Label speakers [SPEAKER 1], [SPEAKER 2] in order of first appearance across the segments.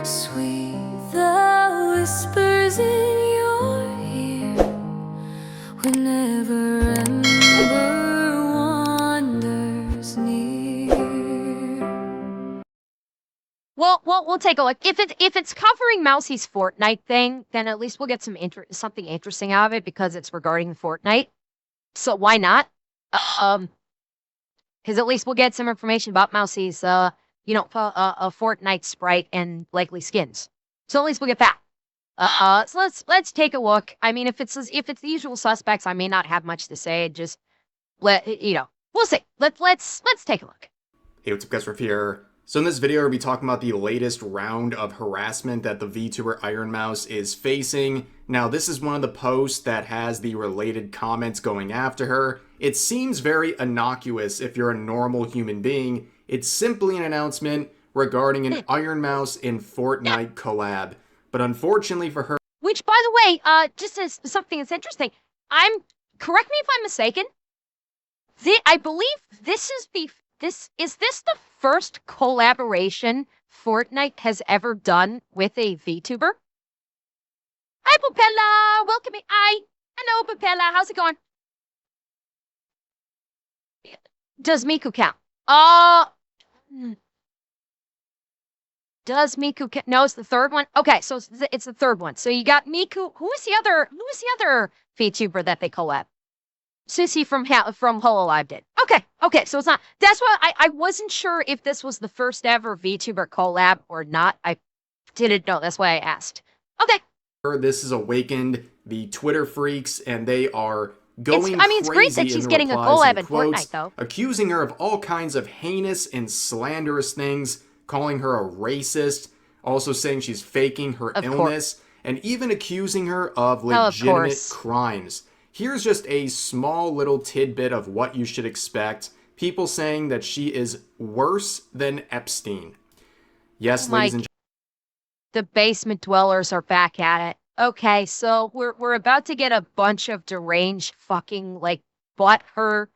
[SPEAKER 1] Sweet the whispers in your ear whenever Ember wanders near.
[SPEAKER 2] Well, we'll take a look. If it's covering Mousie's Fortnite thing, then at least we'll get something interesting out of it because it's regarding Fortnite. So why not? Because at least we'll get some information about Mousie's, a Fortnite sprite and likely skins. So at least we'll get that. So let's take a look. I mean, if it's the usual suspects, I may not have much to say. Just we'll see. Let's take a look.
[SPEAKER 3] Hey, what's up guys, Riff here. So in this video, we'll be talking about the latest round of harassment that the VTuber Ironmouse is facing. Now, this is one of the posts that has the related comments going after her. It seems very innocuous if you're a normal human being. It's simply an announcement regarding an Ironmouse and Fortnite collab. But unfortunately for her...
[SPEAKER 2] Which, by the way, just as something that's interesting, correct me if I'm mistaken, I believe this is the first collaboration Fortnite has ever done with a VTuber? Hi, Popella! Welcome in. Hello, Popella. How's it going? Does Miku count? Does Miku count? No, it's the third one. Okay, so it's the third one. So you got Miku. Who is the other VTuber that they collab? Sissy from Hololive did. Okay, so it's not. That's why I wasn't sure if this was the first ever VTuber collab or not. I didn't know. That's why I asked. Okay.
[SPEAKER 3] This has awakened the Twitter freaks, and they are going crazy.
[SPEAKER 2] It's great that she's getting a collab in Fortnite, though.
[SPEAKER 3] Accusing her of all kinds of heinous and slanderous things, calling her a racist, also saying she's faking her illness, and even accusing her of legitimate crimes. Here's just a small little tidbit of what you should expect. People saying that she is worse than Epstein. Yes, ladies and gentlemen.
[SPEAKER 2] The basement dwellers are back at it. Okay, so we're about to get a bunch of deranged fucking, butthurt,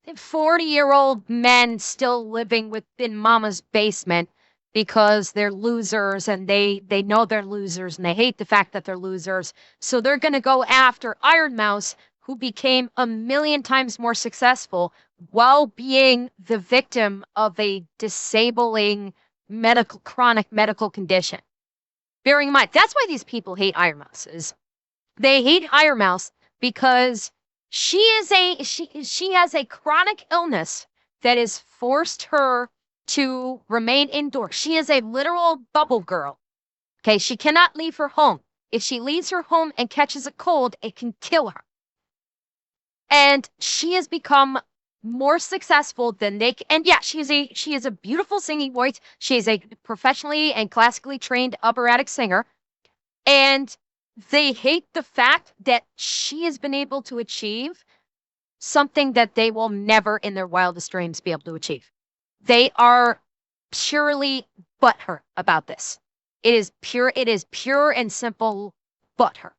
[SPEAKER 2] 40-year-old men still living within mama's basement because they're losers and they know they're losers and they hate the fact that they're losers. So they're going to go after Ironmouse, who became 1,000,000 times more successful while being the victim of a disabling chronic medical condition. Bearing in mind, that's why these people hate Ironmouse. They hate Ironmouse because she has a chronic illness that has forced her to remain indoors. She is a literal bubble girl. Okay, she cannot leave her home. If she leaves her home and catches a cold, it can kill her. And she has become more successful than they can. And yeah, she is a beautiful singing voice. She is a professionally and classically trained operatic singer. And they hate the fact that she has been able to achieve something that they will never in their wildest dreams be able to achieve. They are purely butthurt about this. It is pure and simple butthurt.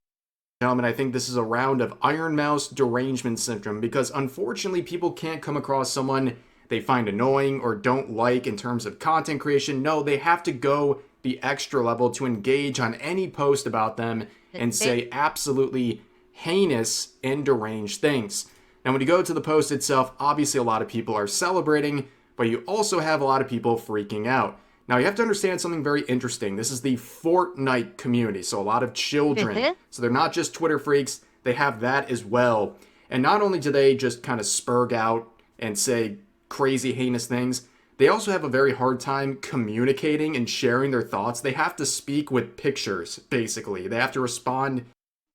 [SPEAKER 3] Gentlemen, I think this is a round of Ironmouse derangement syndrome because unfortunately people can't come across someone they find annoying or don't like in terms of content creation. No, they have to go the extra level to engage on any post about them and say absolutely heinous and deranged things. Now, when you go to the post itself, obviously a lot of people are celebrating, but you also have a lot of people freaking out. Now, you have to understand something very interesting. This is the Fortnite community, so a lot of children. So they're not just Twitter freaks, they have that as well. And not only do they just kind of spurg out and say crazy, heinous things, they also have a very hard time communicating and sharing their thoughts. They have to speak with pictures, basically. They have to respond.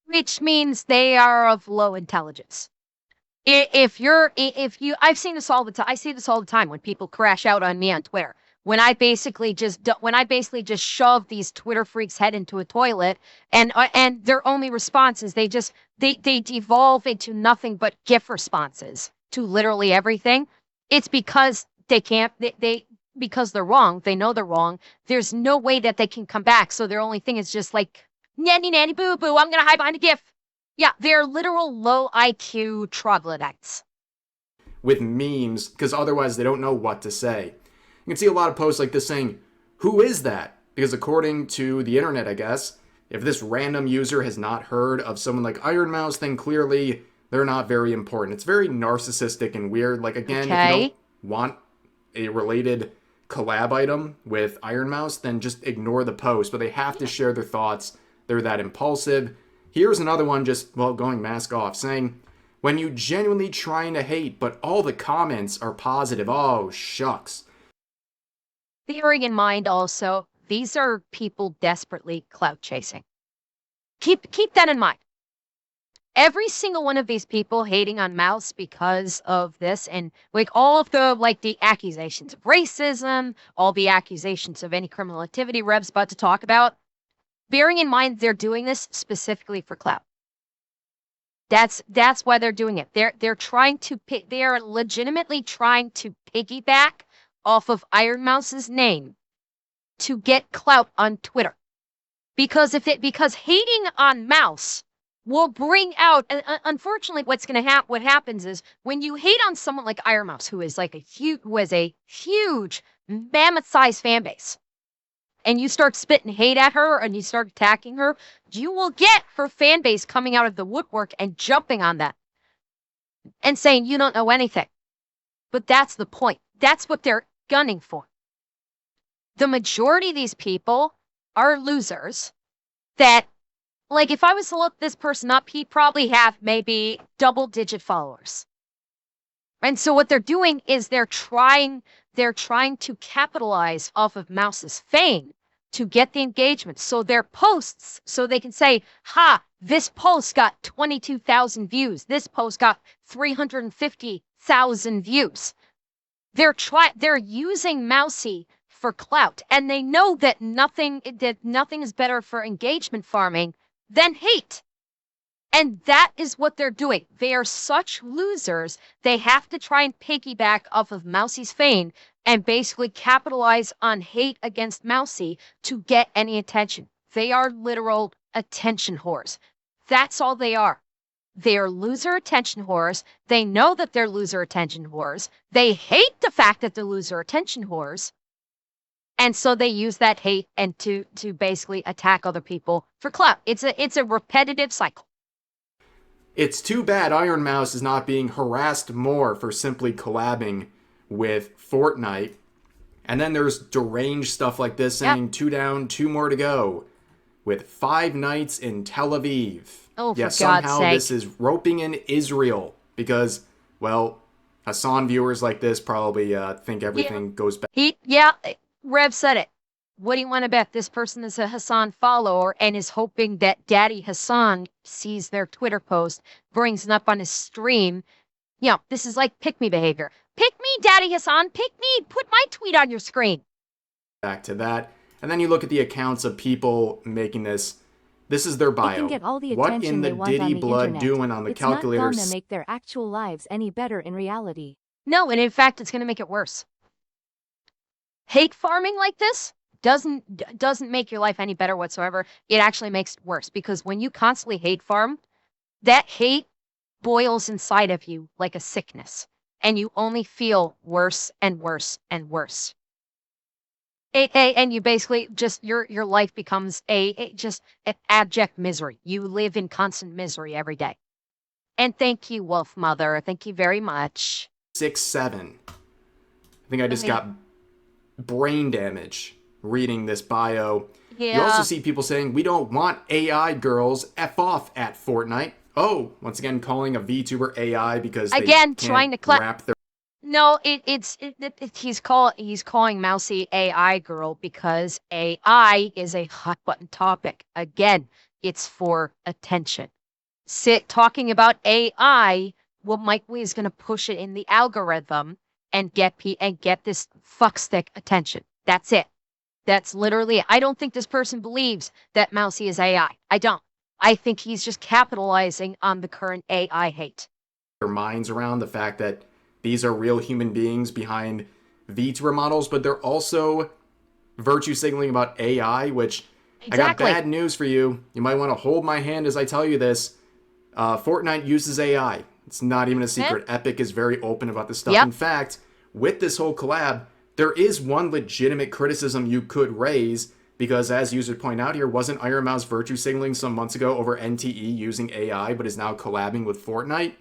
[SPEAKER 2] Which means they are of low intelligence. I've seen this all the time. I see this all the time when people crash out on me on Twitter. When I basically just shove these Twitter freaks' head into a toilet, and their only response is they devolve into nothing but GIF responses to literally everything. It's because because they're wrong. They know they're wrong. There's no way that they can come back. So their only thing is just like, nanny nanny boo boo, I'm gonna hide behind a GIF. Yeah, they're literal low IQ troglodytes.
[SPEAKER 3] With memes, because otherwise they don't know what to say. You can see a lot of posts like this saying, who is that? Because according to the internet, I guess, if this random user has not heard of someone like Ironmouse, then clearly they're not very important. It's very narcissistic and weird. Like, again, if you don't want a related collab item with Ironmouse, then just ignore the post. But they have to share their thoughts. They're that impulsive. Here's another one just, well, going mask off, saying, when you genuinely trying to hate, but all the comments are positive. Oh, shucks.
[SPEAKER 2] Bearing in mind also, these are people desperately clout chasing. Keep that in mind. Every single one of these people hating on Mouse because of this, and like all of the accusations of racism, all the accusations of any criminal activity Rev's about to talk about, bearing in mind they're doing this specifically for clout. That's why they're doing it. They are legitimately trying to piggyback off of Ironmouse's name to get clout on Twitter. Because hating on Mouse will bring out, unfortunately, what happens is when you hate on someone like Ironmouse, who is a huge mammoth-sized fan base, and you start spitting hate at her and you start attacking her, you will get her fan base coming out of the woodwork and jumping on that and saying you don't know anything. But that's the point. That's what they're gunning for. The majority of these people are losers that, like, if I was to look this person up, he'd probably have maybe double-digit followers. And so what they're doing is they're trying to capitalize off of Mouse's fame to get the engagement. So their posts, so they can say, ha, this post got 22,000 views. This post got 350,000 views. They're using Mousy for clout, and they know that nothing is better for engagement farming than hate. And that is what they're doing. They are such losers, they have to try and piggyback off of Mousy's fame and basically capitalize on hate against Mousy to get any attention. They are literal attention whores. That's all they are. They are loser attention whores. They know that they're loser attention whores. They hate the fact that they're loser attention whores. And so they use that hate and to basically attack other people for clout. It's a repetitive cycle.
[SPEAKER 3] It's too bad Ironmouse is not being harassed more for simply collabing with Fortnite. And then there's deranged stuff like this saying 2 down, 2 more to go with 5 nights in Tel Aviv.
[SPEAKER 2] Oh, for God's
[SPEAKER 3] somehow
[SPEAKER 2] sake.
[SPEAKER 3] This is roping in Israel because, well, Hassan viewers like this probably think everything goes back.
[SPEAKER 2] Rev said it. What do you want to bet? This person is a Hassan follower and is hoping that Daddy Hassan sees their Twitter post, brings it up on his stream. This is like pick me behavior. Pick me, Daddy Hassan. Pick me. Put my tweet on your screen.
[SPEAKER 3] Back to that. And then you look at the accounts of people making this. This is their bio.
[SPEAKER 4] They can get all the
[SPEAKER 3] What
[SPEAKER 4] attention
[SPEAKER 3] in the
[SPEAKER 4] they want
[SPEAKER 3] Diddy
[SPEAKER 4] on the
[SPEAKER 3] blood
[SPEAKER 4] internet.
[SPEAKER 3] doing on the calculator?
[SPEAKER 4] It's not gonna make their actual lives any better in reality.
[SPEAKER 2] No, and in fact, it's going to make it worse. Hate farming like this doesn't make your life any better whatsoever. It actually makes it worse because when you constantly hate farm, that hate boils inside of you like a sickness, and you only feel worse and worse and worse. And you basically just your life becomes just an abject misery. You live in constant misery every day. And thank you, Wolf Mother. Thank you very much.
[SPEAKER 3] 6'7". I think I just got brain damage reading this bio.
[SPEAKER 2] Yeah.
[SPEAKER 3] You also see people saying, we don't want AI girls, F off at Fortnite. Oh, once again, calling a VTuber AI because they
[SPEAKER 2] Again,
[SPEAKER 3] can't
[SPEAKER 2] trying to
[SPEAKER 3] wrap their...
[SPEAKER 2] No, he's calling Mousy AI girl because AI is a hot button topic. Again, it's for attention. Talking about AI, well, Mike Lee is going to push it in the algorithm and get this fuckstick attention. That's it. That's literally it. I don't think this person believes that Mousy is AI. I don't. I think he's just capitalizing on the current AI hate.
[SPEAKER 3] Their minds around the fact that these are real human beings behind VTuber models, but they're also virtue signaling about AI, which
[SPEAKER 2] Exactly.
[SPEAKER 3] I got bad news for you. You might want to hold my hand as I tell you this. Fortnite uses AI. It's not even a secret. Epic is very open about this stuff.
[SPEAKER 2] Yep.
[SPEAKER 3] In fact, with this whole collab, There is one legitimate criticism you could raise, because as users point out here, wasn't Ironmouse virtue signaling some months ago over NTE using AI, but is now collabing with Fortnite?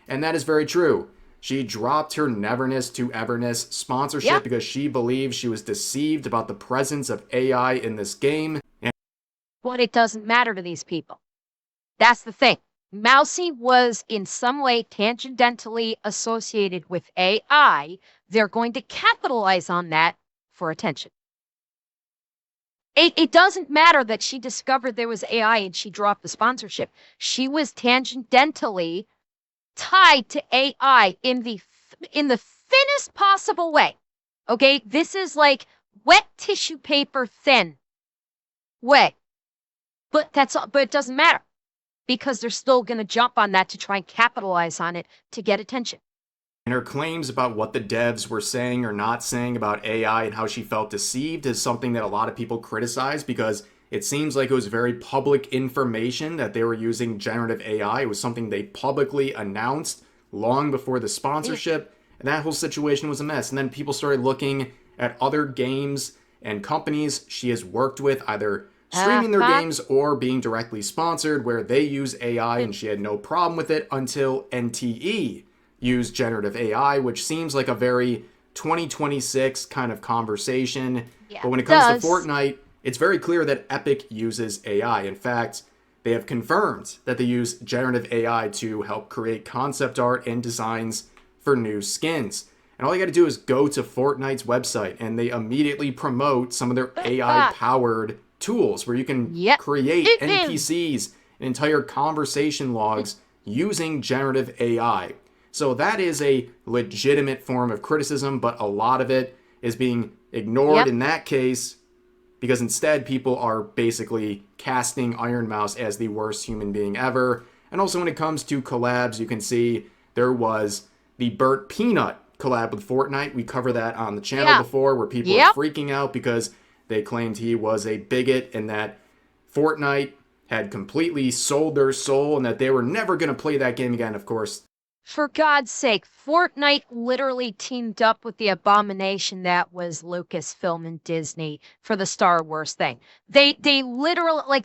[SPEAKER 3] And that is very true. She dropped her Neverness to Everness sponsorship because she believes she was deceived about the presence of AI in this game.
[SPEAKER 2] But it doesn't matter to these people. That's the thing. Mousy was in some way tangentially associated with AI. They're going to capitalize on that for attention. It doesn't matter that she discovered there was AI and she dropped the sponsorship. She was tangentially tied to AI in the thinnest possible way. Okay, this is like wet tissue paper thin way. But it doesn't matter, because they're still going to jump on that to try and capitalize on it to get attention.
[SPEAKER 3] And her claims about what the devs were saying or not saying about AI and how she felt deceived is something that a lot of people criticize, because it seems like it was very public information that they were using generative AI. It was something they publicly announced long before the sponsorship, and that whole situation was a mess. And then people started looking at other games and companies she has worked with, either streaming their games or being directly sponsored, where they use AI, and she had no problem with it until NTE used generative AI, which seems like a very 2026 kind of conversation. But when it comes to Fortnite, it's very clear that Epic uses AI. In fact, they have confirmed that they use generative AI to help create concept art and designs for new skins. And all you got to do is go to Fortnite's website, and they immediately promote some of their AI-powered tools where you can create NPCs and entire conversation logs using generative AI. So that is a legitimate form of criticism, but a lot of it is being ignored in that case, because instead people are basically casting Ironmouse as the worst human being ever. And also when it comes to collabs, you can see there was the Burnt Peanut collab with Fortnite. We covered that on the channel before, where people were freaking out because they claimed he was a bigot and that Fortnite had completely sold their soul and that they were never going to play that game again, of course.
[SPEAKER 2] For God's sake, Fortnite literally teamed up with the abomination that was Lucasfilm and Disney for the Star Wars thing. They literally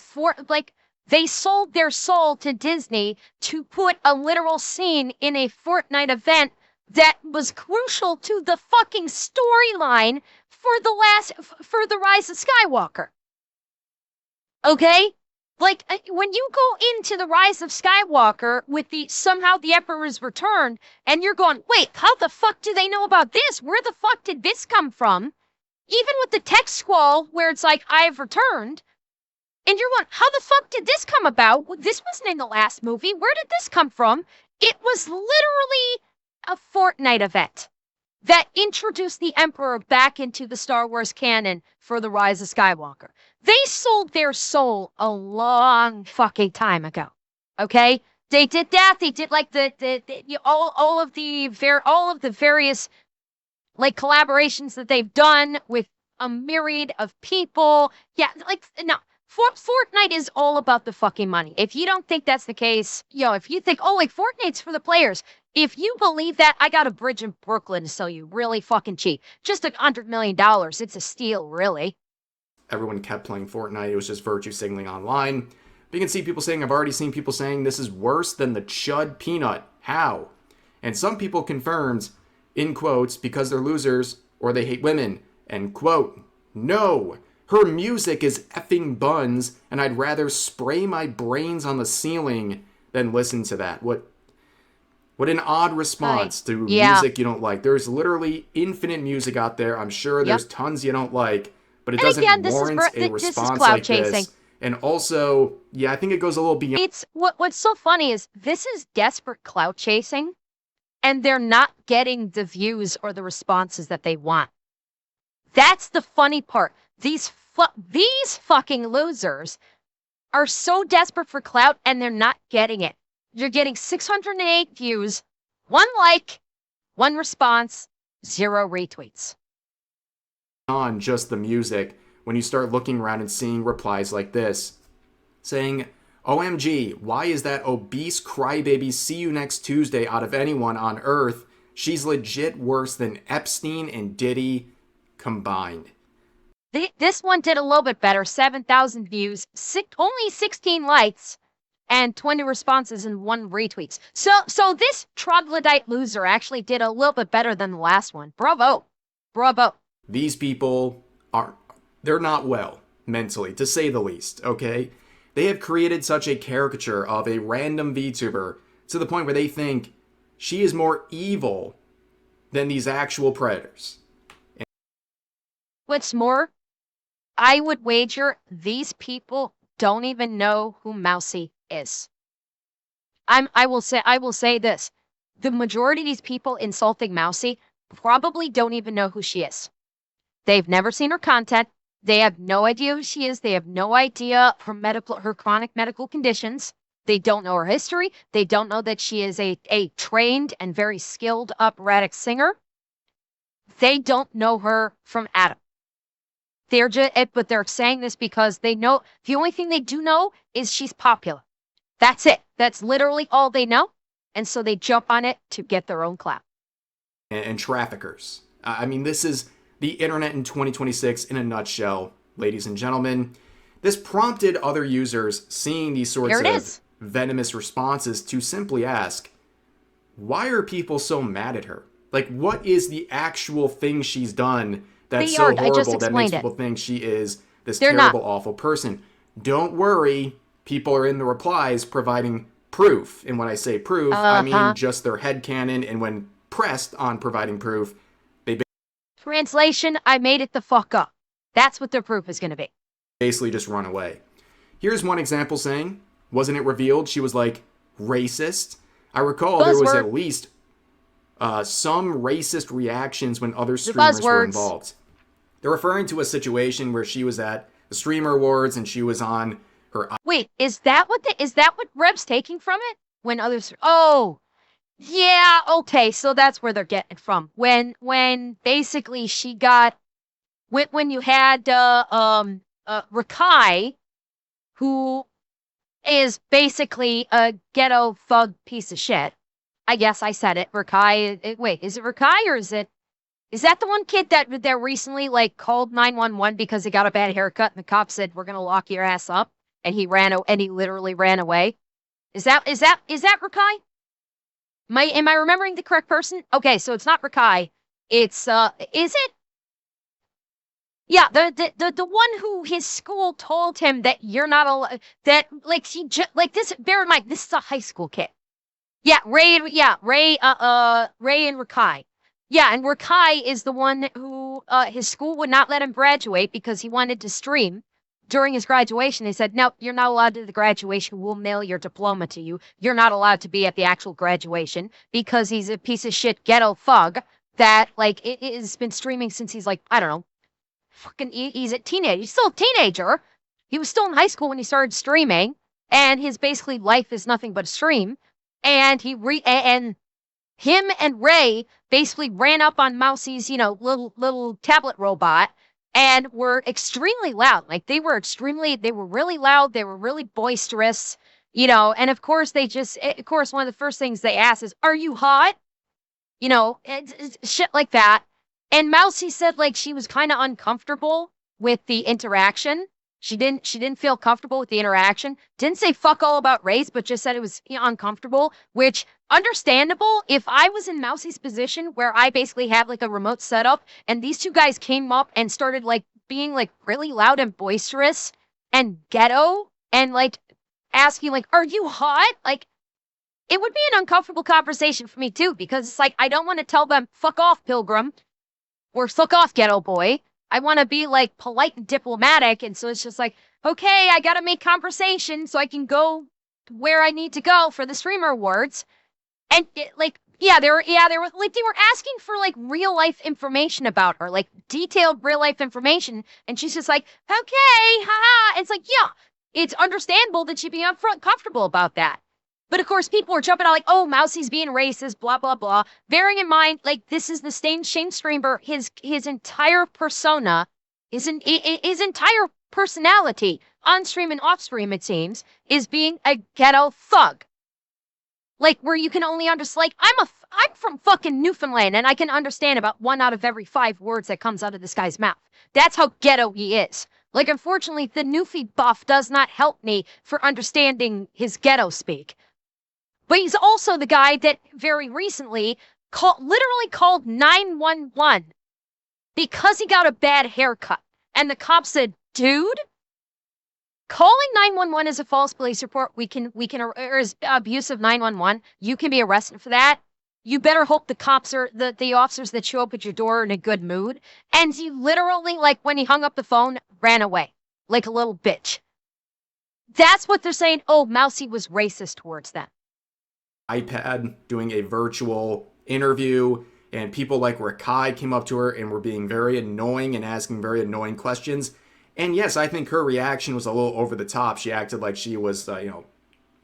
[SPEAKER 2] they sold their soul to Disney to put a literal scene in a Fortnite event that was crucial to the fucking storyline for the Rise of Skywalker. Okay? Like, when you go into the Rise of Skywalker with somehow the Emperor's returned, and you're going, wait, how the fuck do they know about this? Where the fuck did this come from? Even with the text scroll where it's like, I've returned, and you're going, how the fuck did this come about? This wasn't in the last movie. Where did this come from? It was literally a Fortnite event that introduced the Emperor back into the Star Wars canon for the Rise of Skywalker. They sold their soul a long fucking time ago. Okay? They did that. They did like all of the various like collaborations that they've done with a myriad of people. Yeah, like no. Fortnite is all about the fucking money. If you don't think that's the case, if you think, oh, like Fortnite's for the players, if you believe that, I got a bridge in Brooklyn to sell you really fucking cheap. Just $100 million. It's a steal, really.
[SPEAKER 3] Everyone kept playing Fortnite. It was just virtue signaling online. But you can see people saying, I've already seen people saying this is worse than the Chud Peanut. How? And some people confirmed, in quotes, because they're losers or they hate women, end quote. No. Her music is effing buns, and I'd rather spray my brains on the ceiling than listen to that. What an odd response to music you don't like. There's literally infinite music out there. I'm sure there's tons you don't like, but it doesn't warrant a response like this. And also, I think it goes a little beyond.
[SPEAKER 2] It's what's so funny is this is desperate clout chasing, and they're not getting the views or the responses that they want. That's the funny part. These fucking losers are so desperate for clout, and they're not getting it. You're getting 608 views, 1 like, 1 response, 0 retweets.
[SPEAKER 3] On just the music, when you start looking around and seeing replies like this, saying, OMG, why is that obese crybaby see you next Tuesday out of anyone on earth? She's legit worse than Epstein and Diddy. combined.
[SPEAKER 2] This one did a little bit better. 7,000 views, only 16 likes, and 20 responses and 1 retweets. So this troglodyte loser actually did a little bit better than the last one. Bravo. Bravo.
[SPEAKER 3] These people they're not well mentally, to say the least, okay? They have created such a caricature of a random VTuber to the point where they think she is more evil than these actual predators.
[SPEAKER 2] What's more, I would wager these people don't even know who Mousy is. I will say this. The majority of these people insulting Mousy probably don't even know who she is. They've never seen her content. They have no idea who she is. They have no idea her chronic medical conditions. They don't know her history. They don't know that she is a trained and very skilled operatic singer. They don't know her from Adam. But they're saying this because they know the only thing they do know is she's popular. That's it. That's literally all they know. And so they jump on it to get their own clout.
[SPEAKER 3] And traffickers. I mean, this is the internet in 2026 in a nutshell, ladies and gentlemen. This prompted other users seeing these sorts of venomous responses to simply ask, why are people so mad at her? Like, what is the actual thing she's done that's so horrible that makes people think she is this terrible, awful person? Don't worry. People are in the replies providing proof. And when I say proof, I mean just their headcanon. And when pressed on providing proof,
[SPEAKER 2] Translation, I made it the fuck up. That's what their proof is going to be.
[SPEAKER 3] Basically just run away. Here's one example saying, wasn't it revealed she was like racist? I recall there was at least some racist reactions when other streamers were involved. They're referring to a situation where she was at the Streamer Awards and she was on her...
[SPEAKER 2] Wait, is that what Reb's taking from it? When others... Oh... Yeah, okay, so that's where they're getting it from. When basically she got, when you had Rakai, who is basically a ghetto thug piece of shit. I guess I said it. Rakai. Wait, is it Rakai or is that the one kid that recently like called 911 because he got a bad haircut and the cop said we're gonna lock your ass up and he literally ran away? Is that Rakai? Am I remembering the correct person? Okay, so it's not Rakai. It's is it? Yeah, the one who his school told him that you're not allowed, that like this. Bear in mind, this is a high school kid. Yeah, Ray and Rakai. Yeah, and Rakai is the one who his school would not let him graduate because he wanted to stream. During his graduation, they said, no, you're not allowed to the graduation. We'll mail your diploma to you. You're not allowed to be at the actual graduation because he's a piece of shit ghetto thug that, like, it has been streaming since he's, like, I don't know, he's a teenager. He's still a teenager. He was still in high school when he started streaming, and his basically life is nothing but a stream. And him and Ray basically ran up on Mousy's, little tablet robot, and were extremely loud. Like they were really loud. They were really boisterous, and of course one of the first things they asked is, are you hot? It's shit like that. And Mousy said like she was kind of uncomfortable with the interaction. She didn't feel comfortable with the interaction. Didn't say fuck all about race, but just said it was uncomfortable, which understandable. If I was in Mousy's position where I basically have like a remote setup and these two guys came up and started like being like really loud and boisterous and ghetto and like asking like, are you hot? Like it would be an uncomfortable conversation for me too, because it's like, I don't want to tell them fuck off pilgrim or fuck off ghetto boy. I want to be like polite and diplomatic. And so it's just like, okay, I got to make conversation so I can go where I need to go for the Streamer Awards. And they were asking for like real life information about her, like detailed real life information. And she's just like, okay, haha. And it's like, yeah, it's understandable that she'd be upfront comfortable about that. But of course, people were jumping out like, oh, Mousy's being racist, blah, blah, blah. Bearing in mind, like, this is the Shane Streamer, his entire persona, his entire personality, on stream and off stream, it seems, is being a ghetto thug. Like where you can only understand. Like I'm from fucking Newfoundland, and I can understand about 1 out of every 5 words that comes out of this guy's mouth. That's how ghetto he is. Like, unfortunately, the Newfie buff does not help me for understanding his ghetto speak. But he's also the guy that very recently literally called 911 because he got a bad haircut. And the cop said, dude, calling 911 is a false police report. Or is abuse of 911. You can be arrested for that. You better hope the cops are the officers that show up at your door are in a good mood. And he literally, like, when he hung up the phone, ran away like a little bitch. That's what they're saying. Oh, Mousy was racist towards them.
[SPEAKER 3] iPad doing a virtual interview, and people like Rakai came up to her and were being very annoying and asking very annoying questions. And yes, I think her reaction was a little over the top. She acted like she was,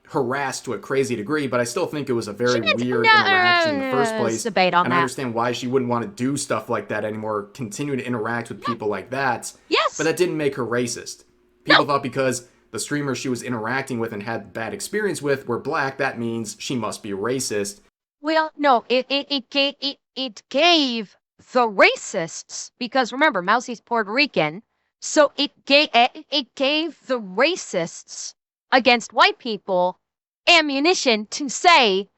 [SPEAKER 3] harassed to a crazy degree, but I still think it was a very weird interaction in the first place.
[SPEAKER 2] Debate on
[SPEAKER 3] and
[SPEAKER 2] that.
[SPEAKER 3] I understand why she wouldn't want to do stuff like that anymore, continue to interact with people like that.
[SPEAKER 2] Yes.
[SPEAKER 3] But that didn't make her racist. People thought because the streamers she was interacting with and had bad experience with were black, that means she must be racist.
[SPEAKER 2] Well, no, it gave the racists, because remember, Mousy's Puerto Rican, so it gave the racists against white people ammunition to say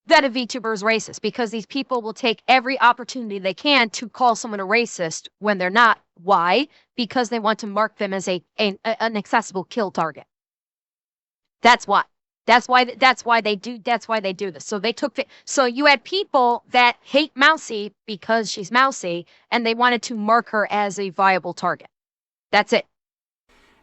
[SPEAKER 2] that a VTuber is racist, because these people will take every opportunity they can to call someone a racist when they're not. Why? Because they want to mark them as an accessible kill target. That's why. That's why they do this. So they took so you had people that hate Mousy because she's Mousy, and they wanted to mark her as a viable target. That's it.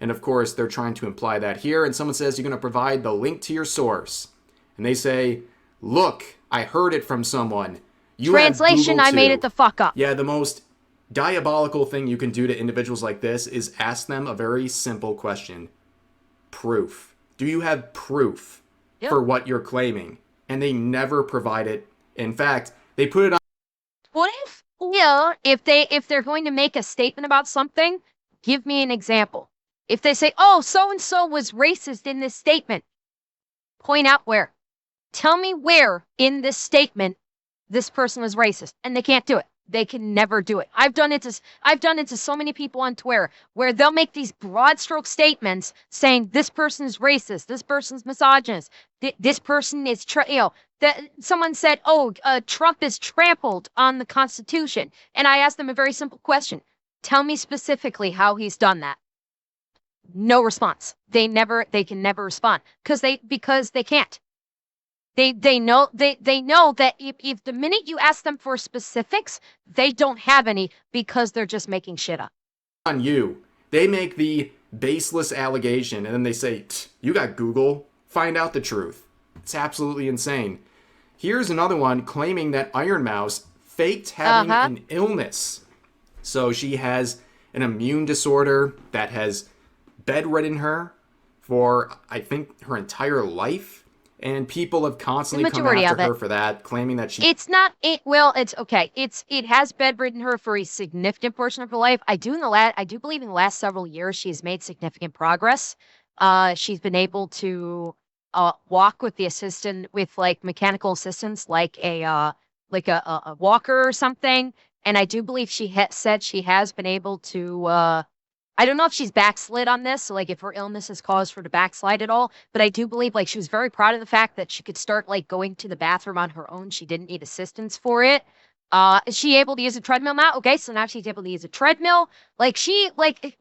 [SPEAKER 3] And of course, they're trying to imply that here, and someone says you're going to provide the link to your source. And they say, look, I heard it from someone.
[SPEAKER 2] Translation, I made it the fuck up.
[SPEAKER 3] Yeah, the most diabolical thing you can do to individuals like this is ask them a very simple question. Proof. Do you have proof for what you're claiming? And they never provide it. In fact, they put it on.
[SPEAKER 2] What if they're going to make a statement about something, give me an example. If they say, oh, so-and-so was racist in this statement, point out where. Tell me where in this statement this person was racist. And they can't do it. They can never do it. I've done it to so many people on Twitter where they'll make these broad stroke statements saying this person is racist, this person's misogynist, this person is that someone said, oh, Trump is trampled on the Constitution, and I asked them a very simple question: tell me specifically how he's done that. No response. They can never respond because they can't. They know that if the minute you ask them for specifics, they don't have any because they're just making shit up.
[SPEAKER 3] On you. They make the baseless allegation and then they say, you got Google, find out the truth. It's absolutely insane. Here's another one claiming that Ironmouse faked having an illness. So she has an immune disorder that has bedridden her for, I think, her entire life. And people have constantly come after her for that, claiming that she...
[SPEAKER 2] It's okay. It has bedridden her for a significant portion of her life. I do believe in the last several years she's made significant progress. She's been able to walk with like mechanical assistance, like a walker or something. And I do believe she said she has been able to... I don't know if she's backslid on this, so like if her illness has caused her to backslide at all, but I do believe like she was very proud of the fact that she could start like going to the bathroom on her own. She didn't need assistance for it. Is she able to use a treadmill now? Okay, so now she's able to use a treadmill. Like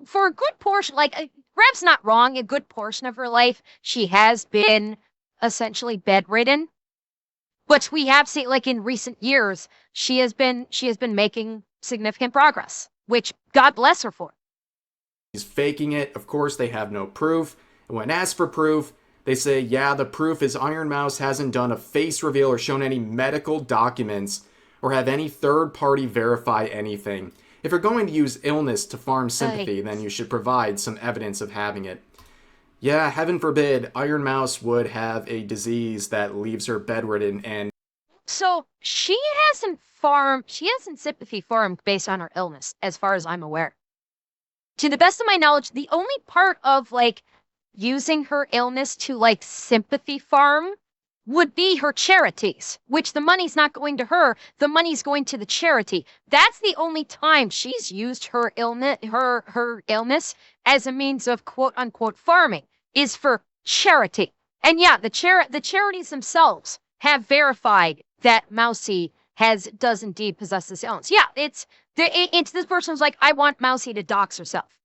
[SPEAKER 2] for a good portion, Grab's not wrong, a good portion of her life, she has been essentially bedridden. But we have seen like in recent years, she has been making significant progress, which God bless her for.
[SPEAKER 3] He's faking it. Of course, they have no proof. And when asked for proof, they say, yeah, the proof is Ironmouse hasn't done a face reveal or shown any medical documents or have any third party verify anything. If you're going to use illness to farm sympathy, then you should provide some evidence of having it. Yeah, heaven forbid, Ironmouse would have a disease that leaves her bedridden and...
[SPEAKER 2] So she hasn't sympathy farmed based on her illness, as far as I'm aware. To the best of my knowledge, the only part of like using her illness to like sympathy farm would be her charities, which the money's not going to her, the money's going to the charity. That's the only time she's used her illness as a means of quote unquote farming, is for charity. And yeah, the charities themselves have verified that Mousy does indeed possess this illness. Yeah, it's this person's like, I want Mousy to dox herself.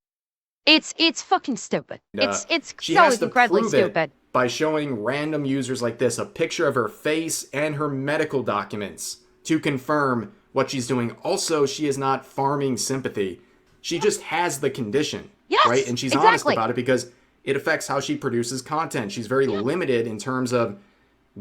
[SPEAKER 2] It's fucking stupid. It's
[SPEAKER 3] She
[SPEAKER 2] so
[SPEAKER 3] has to
[SPEAKER 2] incredibly
[SPEAKER 3] prove it
[SPEAKER 2] stupid.
[SPEAKER 3] by showing random users like this a picture of her face and her medical documents to confirm what she's doing. Also, she is not farming sympathy. She just has the condition,
[SPEAKER 2] Yes,
[SPEAKER 3] right? And she's
[SPEAKER 2] exactly.
[SPEAKER 3] honest about it because it affects how she produces content. She's very limited in terms of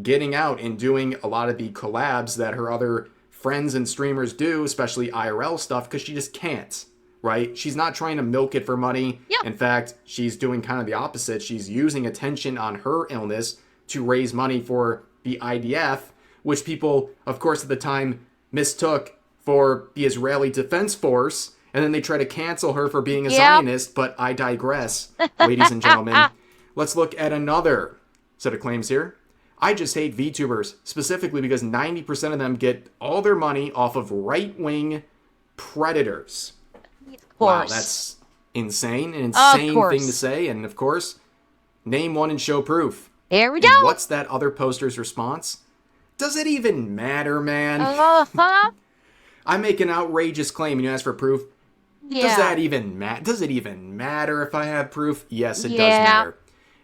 [SPEAKER 3] getting out and doing a lot of the collabs that her other friends and streamers do, especially IRL stuff, because she just can't, right? She's not trying to milk it for money.
[SPEAKER 2] Yep.
[SPEAKER 3] In fact, she's doing kind of the opposite. She's using attention on her illness to raise money for the IDF, which people, of course, at the time mistook for the Israeli Defense Force, and then they try to cancel her for being a Zionist, but I digress, ladies and gentlemen. Let's look at another set of claims here. I just hate VTubers, specifically because 90% of them get all their money off of right-wing predators.
[SPEAKER 2] Of
[SPEAKER 3] Wow,
[SPEAKER 2] course.
[SPEAKER 3] that's insane. An insane
[SPEAKER 2] course.
[SPEAKER 3] thing to say. And of course, name one and show proof.
[SPEAKER 2] There we
[SPEAKER 3] And
[SPEAKER 2] go.
[SPEAKER 3] what's that other poster's response? Does it even matter, man?
[SPEAKER 2] Uh-huh.
[SPEAKER 3] I make an outrageous claim and you ask for proof.
[SPEAKER 2] Yeah.
[SPEAKER 3] Does that even matter? Does it even matter if I have proof? Yes, it does
[SPEAKER 2] Yeah.
[SPEAKER 3] matter.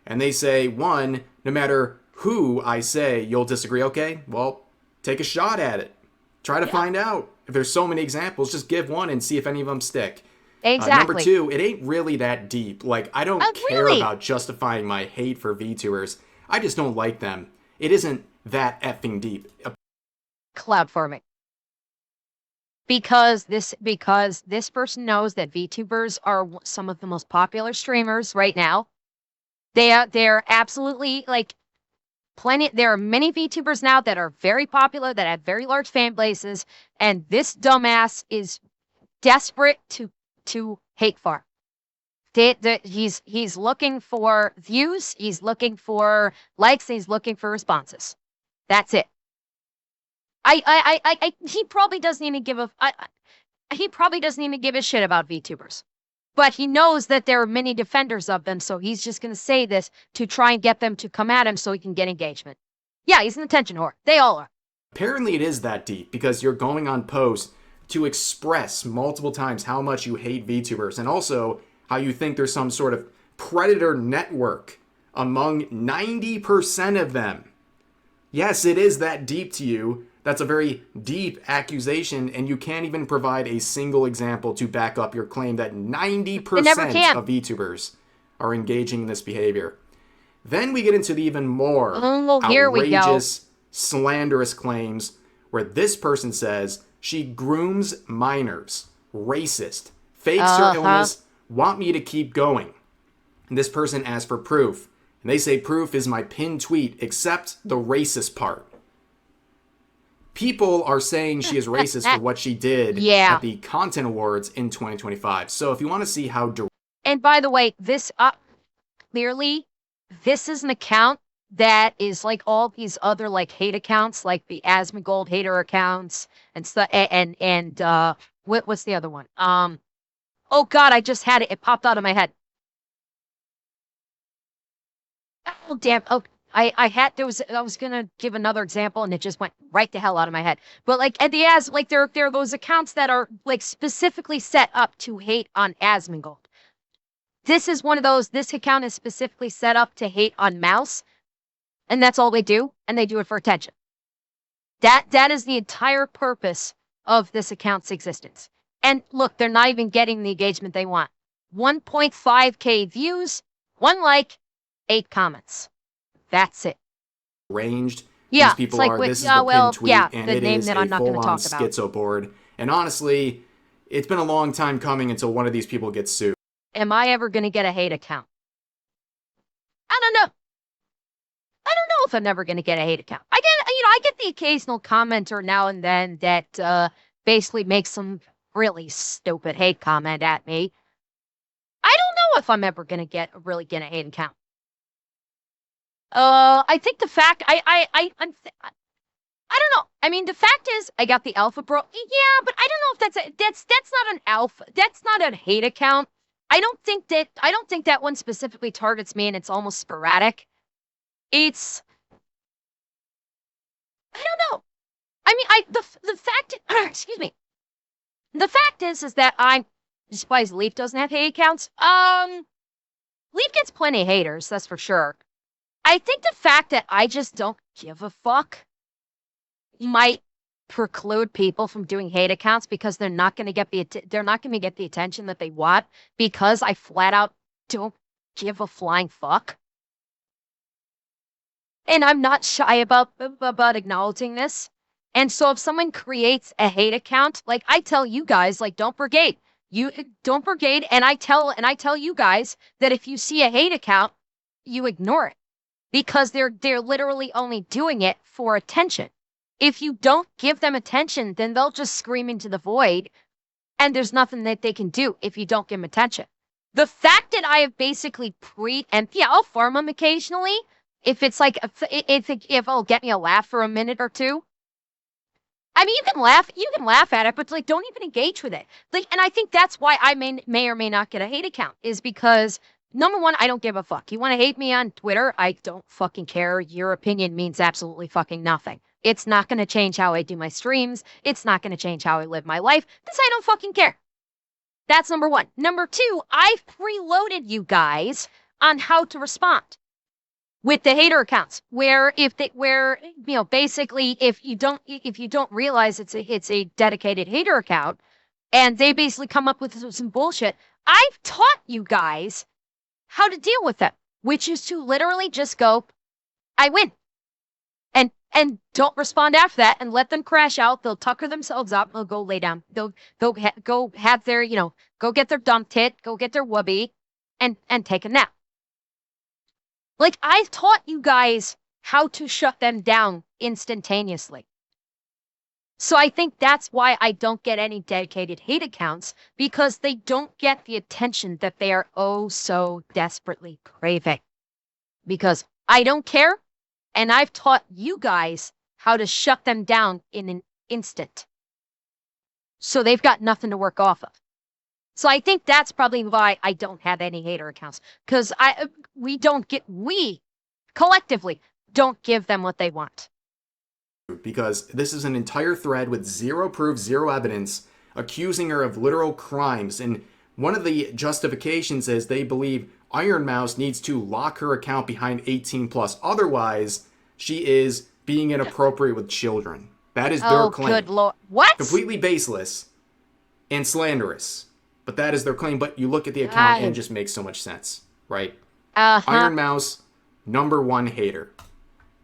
[SPEAKER 3] And they say, one, no matter who I say, you'll disagree. Okay, well, take a shot at it. Try to find out. If there's so many examples, just give one and see if any of them stick.
[SPEAKER 2] Exactly.
[SPEAKER 3] Number two, it ain't really that deep. Like, I don't care
[SPEAKER 2] really?
[SPEAKER 3] about justifying my hate for VTubers. I just don't like them. It isn't that effing deep.
[SPEAKER 2] Cloud farming. Because this person knows that VTubers are some of the most popular streamers right now. They're absolutely like plenty. There are many VTubers now that are very popular, that have very large fan bases, and this dumbass is desperate to hate farm. He's looking for views, he's looking for likes, he's looking for responses. That's it. He probably doesn't even give a shit about VTubers. But he knows that there are many defenders of them, so he's just going to say this to try and get them to come at him so he can get engagement. Yeah, he's an attention whore. They all are.
[SPEAKER 3] Apparently it is that deep because you're going on post to express multiple times how much you hate VTubers and also how you think there's some sort of predator network among 90% of them. Yes, it is that deep to you. That's a very deep accusation, and you can't even provide a single example to back up your claim that 90% of VTubers are engaging in this behavior. Then we get into the even more outrageous, slanderous claims where this person says she grooms minors, racist, fakes her illness, want me to keep going. And this person asks for proof, and they say proof is my pinned tweet, except the racist part. People are saying she is racist for what she did at the Content Awards in 2025. So if you want to see how...
[SPEAKER 2] And by the way, this clearly, this is an account that is like all these other like hate accounts, like the Asmongold hater accounts and stuff. And what's the other one? Oh God, I just had it. It popped out of my head. Oh damn. Oh. I was gonna give another example and it just went right the hell out of my head. But like at the there are those accounts that are like specifically set up to hate on Asmongold. This is one of those. This account is specifically set up to hate on Mouse, and that's all they do, and they do it for attention. That is the entire purpose of this account's existence. And look, they're not even getting the engagement they want. 1.5K views, 1 like, 8 comments. That's it.
[SPEAKER 3] Ranged.
[SPEAKER 2] Yeah,
[SPEAKER 3] these people
[SPEAKER 2] it's like
[SPEAKER 3] are.
[SPEAKER 2] with,
[SPEAKER 3] This is the pinned tweet, and
[SPEAKER 2] the
[SPEAKER 3] it
[SPEAKER 2] name
[SPEAKER 3] is
[SPEAKER 2] that
[SPEAKER 3] a
[SPEAKER 2] I'm not going to
[SPEAKER 3] full-on
[SPEAKER 2] talk about.
[SPEAKER 3] schizo board. And honestly, it's been a long time coming until one of these people gets sued.
[SPEAKER 2] Am I ever going to get a hate account? I don't know. I don't know if I'm ever going to get a hate account. I get the occasional commenter now and then that basically makes some really stupid hate comment at me. I don't know if I'm ever going to get a hate account. I think the fact I don't know. I mean, the fact is, I got the alpha bro. Yeah, but I don't know if that's not an alpha. That's not a hate account. I don't think that one specifically targets me, and it's almost sporadic. It's I don't know. I mean, the fact excuse me. The fact is that I'm surprised Leaf doesn't have hate accounts. Leaf gets plenty of haters, that's for sure. I think the fact that I just don't give a fuck might preclude people from doing hate accounts because they're not going to get the attention that they want because I flat out don't give a flying fuck. And I'm not shy about acknowledging this. And so if someone creates a hate account, like I tell you guys, like don't brigade. You don't brigade, and I tell you guys that if you see a hate account, you ignore it because they're literally only doing it for attention. If you don't give them attention, then they'll just scream into the void, and there's nothing that they can do if you don't give them attention. The fact that I have basically and yeah, I'll farm them occasionally if it's like if it'll get me a laugh for a minute or two. I mean, you can laugh at it, but like, don't even engage with it. Like, and I think that's why I may or may not get a hate account is because number one, I don't give a fuck. You want to hate me on Twitter? I don't fucking care. Your opinion means absolutely fucking nothing. It's not going to change how I do my streams. It's not going to change how I live my life. This I don't fucking care. That's number one. Number two, I've preloaded you guys on how to respond with the hater accounts, where basically if you don't realize it's a dedicated hater account, and they basically come up with some bullshit, I've taught you guys how to deal with it, which is to literally just go, I win, and don't respond after that, and let them crash out. They'll tucker themselves up. They'll go lay down. They'll go have their go get their dump tit, go get their whoopee, and take a nap. Like, I've taught you guys how to shut them down instantaneously. So I think that's why I don't get any dedicated hate accounts, because they don't get the attention that they are oh so desperately craving. Because I don't care, and I've taught you guys how to shut them down in an instant. So they've got nothing to work off of. So I think that's probably why I don't have any hater accounts, because we collectively don't give them what they want.
[SPEAKER 3] Because this is an entire thread with zero proof, zero evidence, accusing her of literal crimes. And one of the justifications is they believe Ironmouse needs to lock her account behind 18 plus. Otherwise, she is being inappropriate with children. That is their claim.
[SPEAKER 2] Oh, good lord. What?
[SPEAKER 3] Completely baseless and slanderous. But that is their claim. But you look at the account and it just makes so much sense, right? Ironmouse, #1 hater.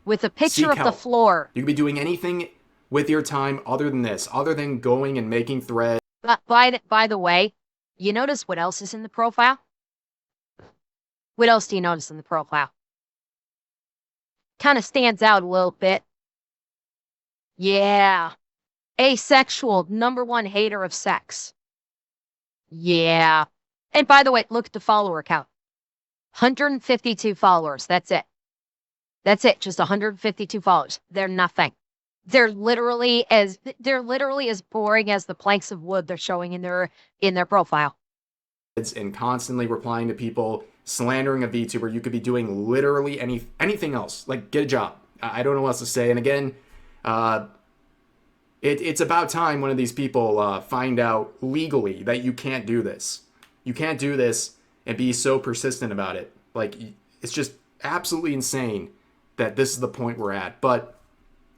[SPEAKER 2] With a picture of the floor.
[SPEAKER 3] You could be doing anything with your time other than this, other than going and making threads.
[SPEAKER 2] By the way, you notice what else is in the profile? What else do you notice in the profile? Kind of stands out a little bit. Yeah. Asexual, #1 hater of sex. Yeah. And by the way, look at the follower count. 152 followers. That's it. That's it. Just 152 followers. They're nothing. They're literally as boring as the planks of wood they're showing in their profile.
[SPEAKER 3] And constantly replying to people, slandering a VTuber. You could be doing literally anything else. Like, get a job. I don't know what else to say. And again, it's about time one of these people find out legally that you can't do this. You can't do this and be so persistent about it. Like, it's just absolutely insane that this is the point we're at. But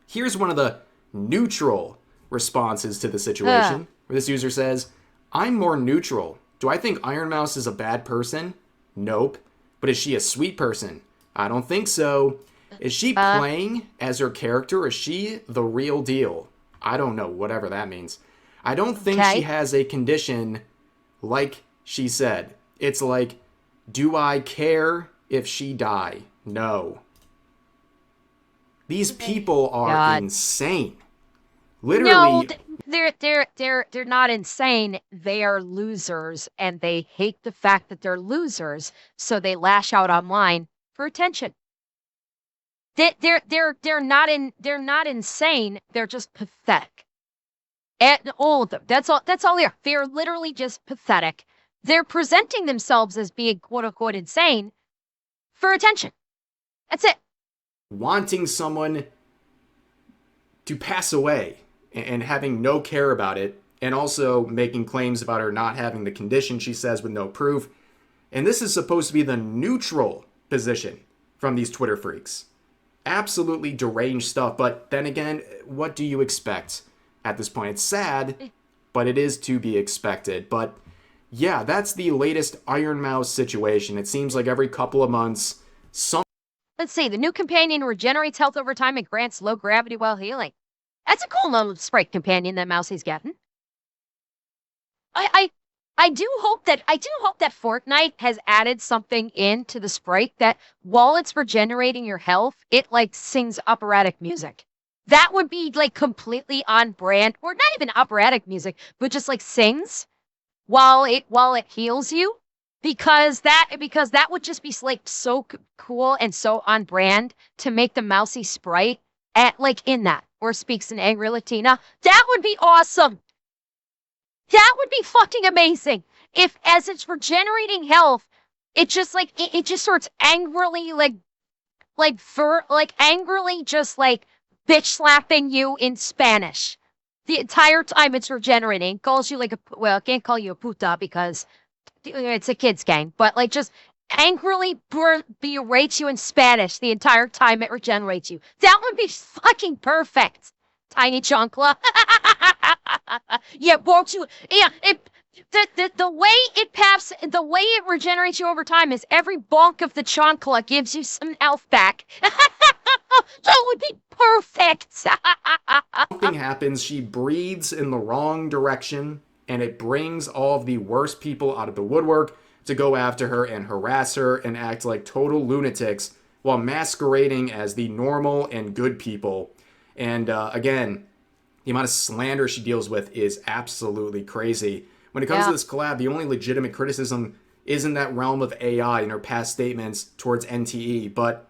[SPEAKER 3] here's one of the neutral responses to the situation, where this user says, I'm more neutral. Do I think Ironmouse is a bad person? Nope. But is she a sweet person? I don't think so. Is she playing as her character? Is she the real deal? I don't know, whatever that means. I don't think she has a condition like she said. It's like, do I care if she die? No. These people are insane. Literally.
[SPEAKER 2] No, they're not insane. They are losers, and they hate the fact that they're losers, so they lash out online for attention. They're not insane. They're just pathetic. And all of them. That's all they are. They're literally just pathetic. They're presenting themselves as being quote unquote insane for attention. That's it.
[SPEAKER 3] Wanting someone to pass away and having no care about it, and also making claims about her not having the condition, she says, with no proof. And this is supposed to be the neutral position from these Twitter freaks. Absolutely deranged stuff, but then again, what do you expect at this point? It's sad, but it is to be expected. But yeah, that's the latest Ironmouse situation. It seems like every couple of months,
[SPEAKER 2] Let's see. The new companion regenerates health over time and grants low gravity while healing. That's a cool little sprite companion that Mousie's getting. I do hope that Fortnite has added something into the sprite that while it's regenerating your health, it like sings operatic music. That would be like completely on brand, or not even operatic music, but just like sings while it heals you. Because that would just be like so cool and so on brand to make the Mousy sprite at like in that or speaks an angry Latina. That would be awesome. That would be fucking amazing. If as it's regenerating health, it just like it just starts angrily angrily just like bitch slapping you in Spanish. The entire time it's regenerating, calls you like I can't call you a puta because it's a kid's game, but like just angrily berates you in Spanish the entire time it regenerates you. That would be fucking perfect. Tiny Chunkla. Yeah, won't you? Yeah, the way it regenerates you over time is every bonk of the Chunkla gives you some health back. That would be perfect.
[SPEAKER 3] something happens, she breathes in the wrong direction, and it brings all of the worst people out of the woodwork to go after her and harass her and act like total lunatics while masquerading as the normal and good people. And again, the amount of slander she deals with is absolutely crazy. When it comes to this collab, the only legitimate criticism is in that realm of AI and her past statements towards NTE, but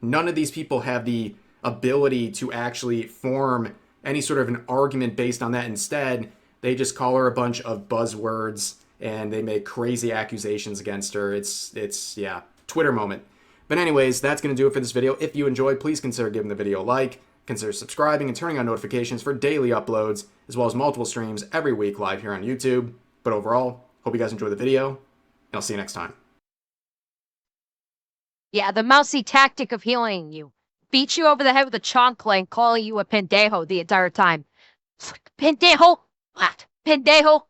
[SPEAKER 3] none of these people have the ability to actually form any sort of an argument based on that. Instead, they just call her a bunch of buzzwords and they make crazy accusations against her. It's yeah, Twitter moment. But anyways, that's going to do it for this video. If you enjoyed, please consider giving the video a like, consider subscribing and turning on notifications for daily uploads, as well as multiple streams every week live here on YouTube. But overall, hope you guys enjoy the video, and I'll see you next time.
[SPEAKER 2] Yeah, the Mousy tactic of healing you. Beat you over the head with a chancla and call you a pendejo the entire time. It's like, pendejo? What? Pendejo?